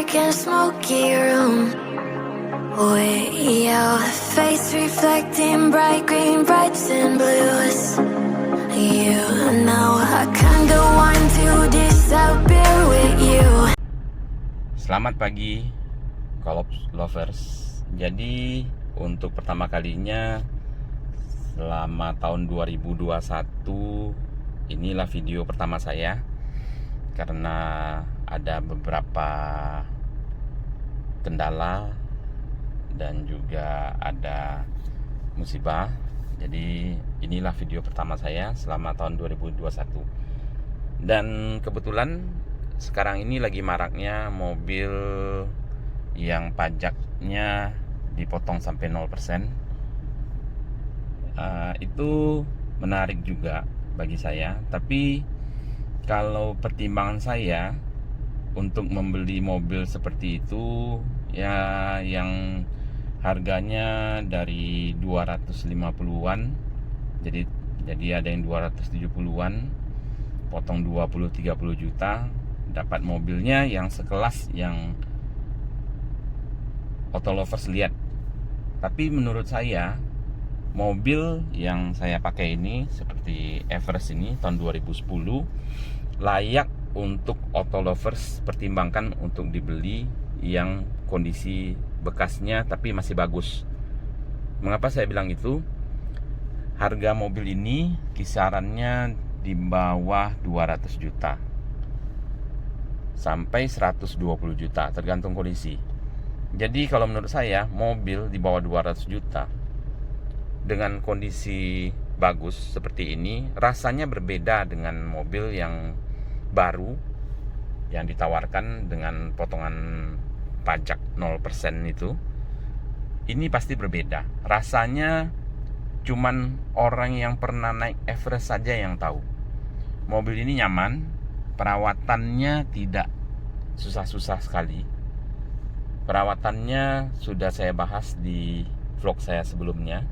dark and smoky room with your face reflecting bright green, brights and blues. You know I kinda want to disappear with you. Selamat pagi, Kolops Lovers. Jadi untuk pertama kalinya selama tahun 2021, inilah video pertama saya karena ada beberapa kendala dan juga ada musibah. Jadi inilah video pertama saya selama tahun 2021. Dan kebetulan sekarang ini lagi maraknya mobil yang pajaknya dipotong sampai 0%. Itu menarik juga bagi saya. Tapi kalau pertimbangan saya untuk membeli mobil seperti itu, ya yang harganya dari 250-an, jadi ada yang 270-an, potong 20-30 juta, dapat mobilnya yang sekelas yang Auto Lovers lihat. Tapi menurut saya mobil yang saya pakai ini seperti Everest ini tahun 2010 layak untuk Auto Lovers pertimbangkan untuk dibeli yang kondisi bekasnya tapi masih bagus. Mengapa saya bilang itu? Harga mobil ini kisarannya di bawah 200 juta sampai 120 juta tergantung kondisi. Jadi kalau menurut saya mobil di bawah 200 juta dengan kondisi bagus seperti ini rasanya berbeda dengan mobil yang baru yang ditawarkan dengan potongan pajak 0% itu. Ini pasti berbeda. Rasanya cuman orang yang pernah naik Everest saja yang tahu. Mobil ini nyaman, perawatannya tidak susah-susah sekali. Perawatannya sudah saya bahas di vlog saya sebelumnya.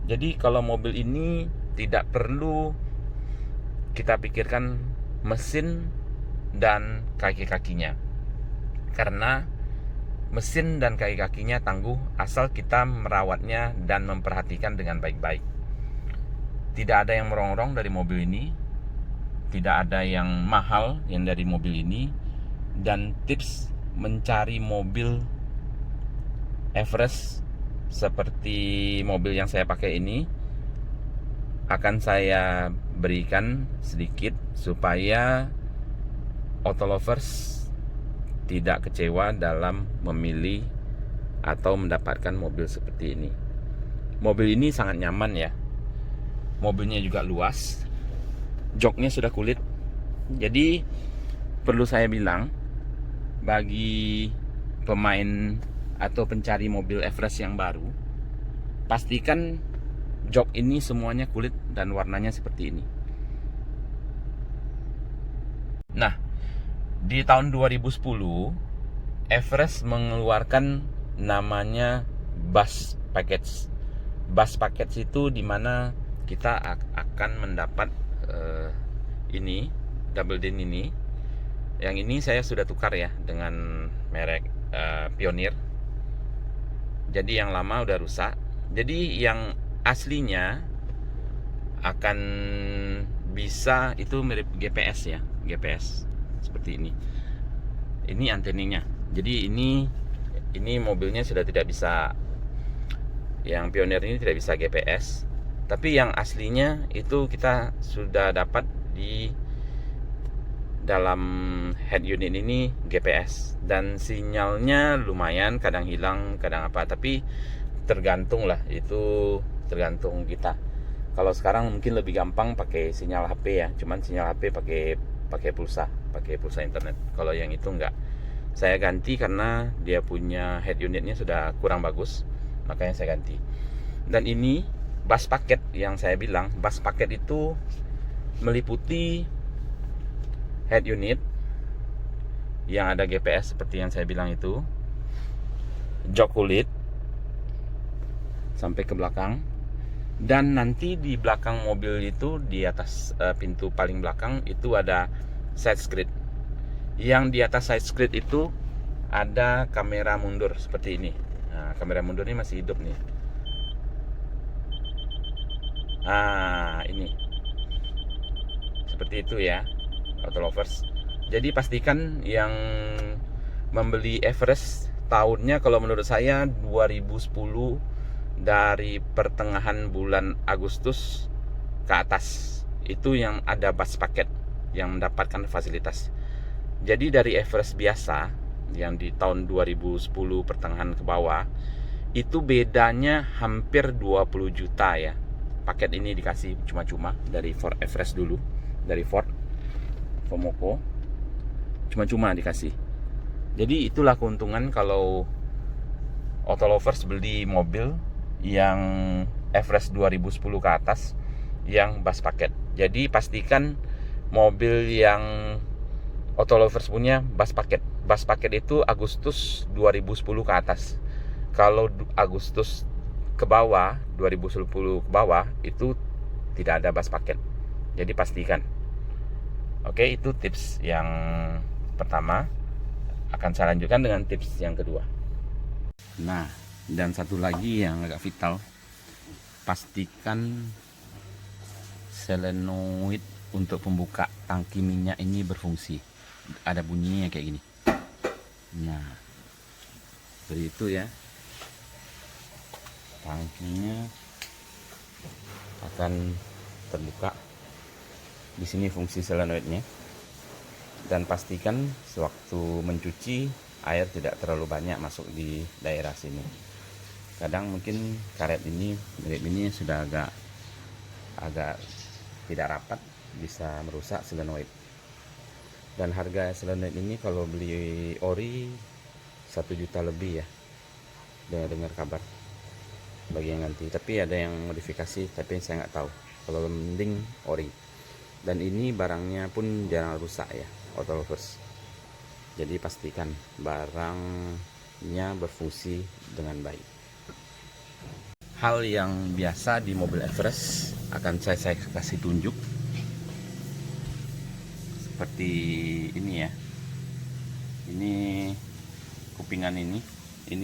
Jadi kalau mobil ini tidak perlu kita pikirkan mesin dan kaki-kakinya, karena mesin dan kaki-kakinya tangguh asal kita merawatnya dan memperhatikan dengan baik-baik. Tidak ada yang merongrong dari mobil ini, tidak ada yang mahal yang dari mobil ini. Dan tips mencari mobil Everest seperti mobil yang saya pakai ini akan saya berikan sedikit supaya Auto Lovers tidak kecewa dalam memilih atau mendapatkan mobil seperti ini. Mobil ini sangat nyaman ya. Mobilnya juga luas. Joknya sudah kulit. Jadi perlu saya bilang bagi pemain atau pencari mobil Everest yang baru, pastikan jok ini semuanya kulit dan warnanya seperti ini. Nah, di tahun 2010 Everest mengeluarkan namanya bus package. Bus package itu dimana kita akan mendapat ini double din ini. Yang ini saya sudah tukar ya dengan merek Pioneer. Jadi yang lama udah rusak. Jadi yang aslinya akan bisa itu mirip GPS ya, GPS seperti ini. Ini anteninya. Jadi ini mobilnya sudah tidak bisa, yang Pioneer ini tidak bisa GPS. Tapi yang aslinya itu kita sudah dapat di dalam head unit ini GPS, dan sinyalnya lumayan, kadang hilang, kadang apa, tapi tergantung lah, itu tergantung kita. Kalau sekarang mungkin lebih gampang pakai sinyal HP ya, cuman sinyal HP pakai pulsa internet. Kalau yang itu enggak. Saya ganti karena dia punya head unitnya sudah kurang bagus, makanya saya ganti. Dan ini bus paket yang saya bilang, bus paket itu meliputi head unit yang ada GPS seperti yang saya bilang itu, jok kulit sampai ke belakang, dan nanti di belakang mobil itu di atas pintu paling belakang itu ada side skirt. Yang di atas side skirt itu ada kamera mundur seperti ini. Nah, kamera mundur ini masih hidup nih. Nah, ini seperti itu ya, auto lovers. Jadi pastikan yang membeli Everest tahunnya, kalau menurut saya 2010, dari pertengahan bulan Agustus ke atas, itu yang ada bus paket yang mendapatkan fasilitas. Jadi dari Everest biasa yang di tahun 2010 pertengahan ke bawah, itu bedanya hampir 20 juta ya. Paket ini dikasih cuma-cuma dari Ford Everest dulu, dari Ford Fomoco, cuma-cuma dikasih. Jadi itulah keuntungan kalau auto lovers beli mobil yang Everest 2010 ke atas yang bus paket. Jadi pastikan mobil yang auto lovers punya bus paket. Bus paket itu Agustus 2010 ke atas. Kalau Agustus ke bawah, 2010 ke bawah, itu tidak ada bus paket. Jadi pastikan. Oke, itu tips yang pertama. Akan saya lanjutkan dengan tips yang kedua. Nah, dan satu lagi yang agak vital, pastikan solenoid untuk pembuka tangki minyak ini berfungsi. Ada bunyinya kayak gini. Nah, seperti itu ya. Tangkinya akan terbuka. Di sini fungsi solenoidnya. Dan pastikan sewaktu mencuci, air tidak terlalu banyak masuk di daerah sini. Kadang mungkin karet ini, mirip ini sudah agak tidak rapat, bisa merusak solenoid. Dan harga solenoid ini kalau beli ori 1 juta lebih ya, dengar kabar bagi yang ganti. Tapi ada yang modifikasi, tapi saya nggak tahu. Kalau mending ori. Dan ini barangnya pun jarang rusak ya, auto lovers. Jadi pastikan barangnya berfungsi dengan baik. Hal yang biasa di mobil Everest akan saya kasih tunjuk. Seperti ini ya. Ini kupingan ini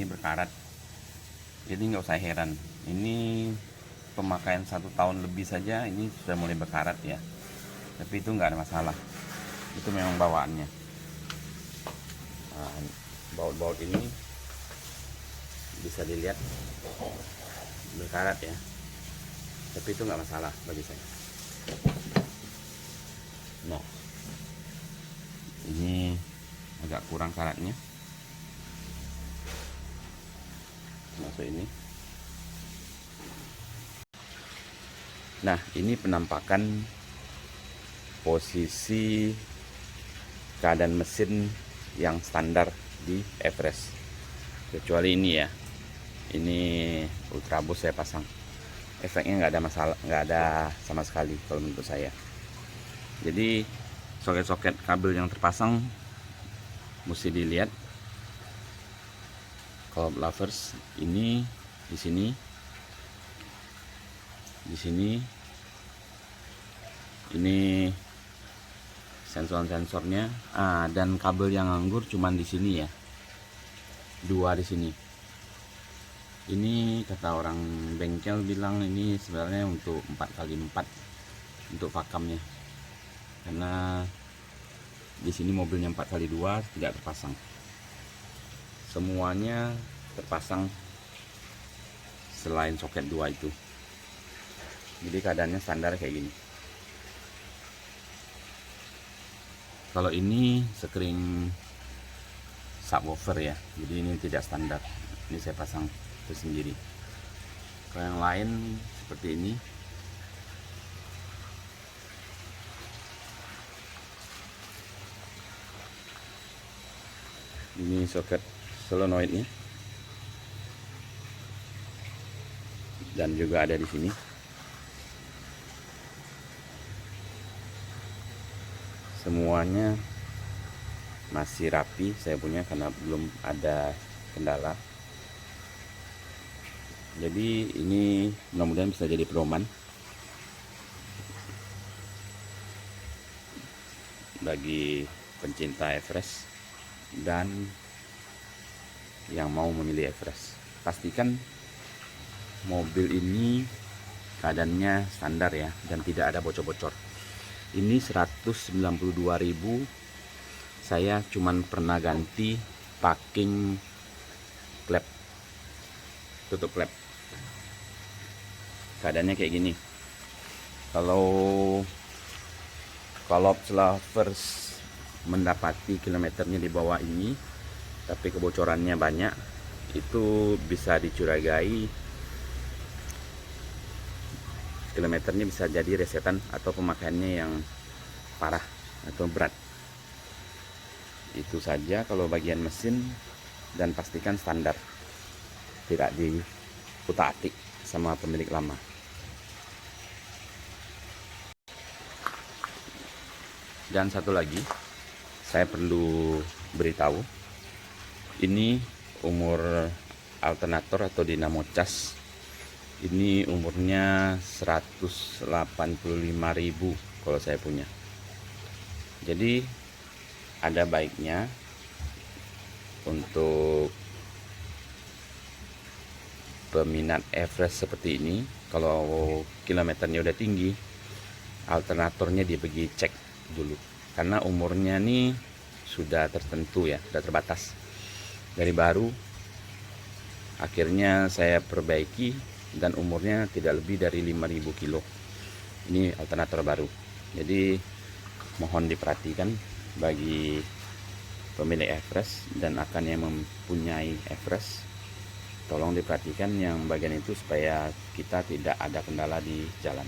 berkarat. Jadi nggak usah heran. Ini pemakaian 1 tahun lebih saja ini sudah mulai berkarat ya. Tapi itu nggak ada masalah. Itu memang bawaannya. Nah, baut-baut ini bisa dilihat berkarat ya. Tapi itu nggak masalah bagi saya. Nah, ini agak kurang karatnya. Masuk ini. Nah, ini penampakan posisi keadaan mesin yang standar di Everest, kecuali ini ya. Ini ultraboost saya pasang, efeknya nggak ada masalah, nggak ada sama sekali kalau menurut saya. Jadi soket-soket kabel yang terpasang mesti dilihat. Kalau lovers ini di sini, ini sensor-sensornya. Dan kabel yang nganggur cuman di sini ya, 2 di sini. Ini kata orang bengkel bilang ini sebenarnya untuk 4x4 untuk vakumnya, karena di sini mobilnya 4x2 tidak terpasang. Semuanya terpasang selain soket 2 itu. Jadi keadaannya standar kayak gini. Kalau ini screen subwoofer ya, jadi ini tidak standar. Ini saya pasang tersendiri. Kalau yang lain seperti ini. Ini soket solenoidnya. Dan juga ada di sini. Semuanya masih rapi saya punya karena belum ada kendala. Jadi ini mudah-mudahan bisa jadi pedoman bagi pencinta Everest dan yang mau memilih Everest. Pastikan mobil ini keadaannya standar ya, dan tidak ada bocor-bocor. Ini 192.000. Saya cuman pernah ganti packing klep, tutup klep. Keadaannya kayak gini. Kalau lovers mendapati kilometernya di bawah ini tapi kebocorannya banyak, itu bisa dicurigai kilometernya bisa jadi resetan atau pemakaiannya yang parah atau berat. Itu saja kalau bagian mesin, dan pastikan standar, tidak diutak-atik sama pemilik lama. Dan satu lagi, saya perlu beritahu, ini umur alternator atau dinamo cas ini umurnya 185.000 kalau saya punya. Jadi ada baiknya untuk peminat Everest seperti ini, kalau kilometernya udah tinggi, alternatornya dia pergi cek dulu, karena umurnya nih sudah tertentu ya, sudah terbatas. Dari baru akhirnya saya perbaiki, dan umurnya tidak lebih dari 5.000 kilo. Ini alternator baru, jadi mohon diperhatikan bagi pemilik Everest dan akan yang mempunyai Everest. Tolong diperhatikan yang bagian itu supaya kita tidak ada kendala di jalan.